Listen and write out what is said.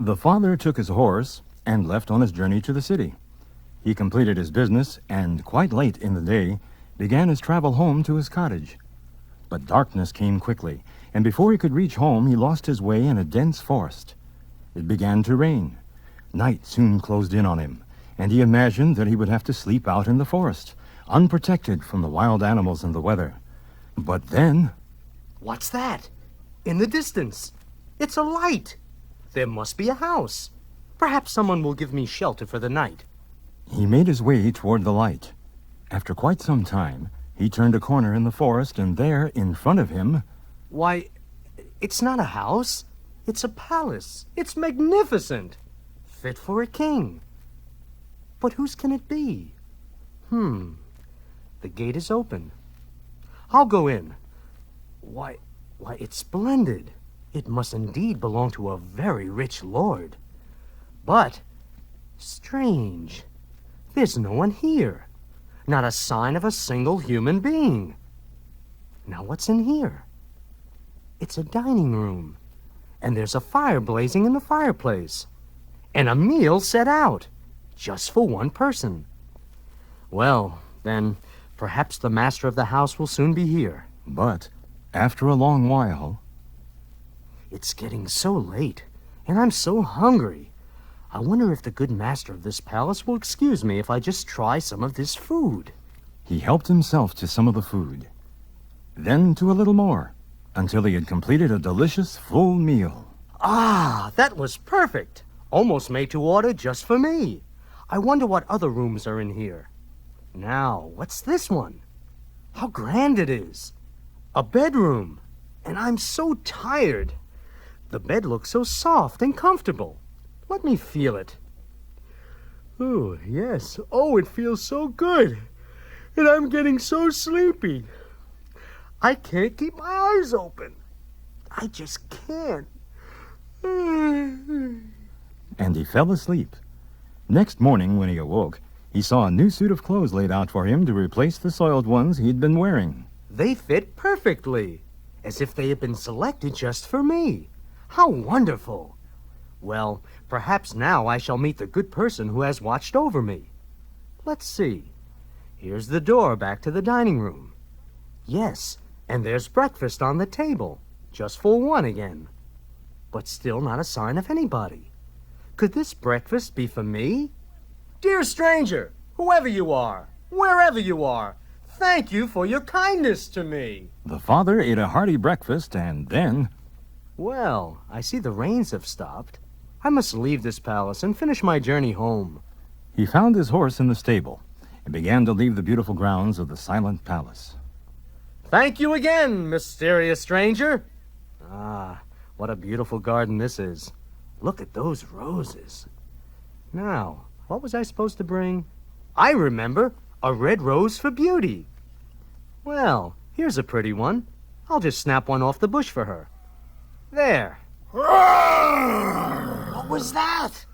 The father took his horse and left on his journey to the city. He completed his business and, quite late in the day, began his travel home to his cottage. But darkness came quickly, and before he could reach home, he lost his way in a dense forest. It began to rain. Night soon closed in on him, and he imagined that he would have to sleep out in the forest, unprotected from the wild animals and the weather. But then... What's that? In the distance. It's a light. There must be a house. Perhaps someone will give me shelter for the night. He made his way toward the light. After quite some time, he turned a corner in the forest, and there, in front of him... Why, it's not a house. It's a palace. It's magnificent. Fit for a king. But whose can it be? The gate is open. I'll go in. Why, it's splendid. It must indeed belong to a very rich lord. But, strange, there's no one here. Not a sign of a single human being. Now what's in here? It's a dining room, and there's a fire blazing in the fireplace, and a meal set out, just for one person. Well, then, perhaps the master of the house will soon be here. But, after a long while... It's getting so late, and I'm so hungry. I wonder if the good master of this palace will excuse me if I just try some of this food. He helped himself to some of the food, then to a little more, until he had completed a delicious full meal. Ah, that was perfect. Almost made to order just for me. I wonder what other rooms are in here. Now, what's this one? How grand it is. A bedroom. And I'm so tired. The bed looks so soft and comfortable. Let me feel it. Oh, yes. Oh, it feels so good. And I'm getting so sleepy. I can't keep my eyes open. I just can't. And he fell asleep. Next morning, when he awoke, he saw a new suit of clothes laid out for him to replace the soiled ones he'd been wearing. They fit perfectly, as if they had been selected just for me. How wonderful! Well, perhaps now I shall meet the good person who has watched over me. Let's see. Here's the door back to the dining room. Yes, and there's breakfast on the table, just for one again. But still not a sign of anybody. Could this breakfast be for me? Dear stranger, whoever you are, wherever you are, thank you for your kindness to me. The father ate a hearty breakfast, and then... Well, I see the rains have stopped. I must leave this palace and finish my journey home. He found his horse in the stable and began to leave the beautiful grounds of the silent palace. Thank you again, mysterious stranger. Ah, what a beautiful garden this is. Look at those roses. Now, what was I supposed to bring? I remember, a red rose for Beauty. Well, here's a pretty one. I'll just snap one off the bush for her. There. What was that?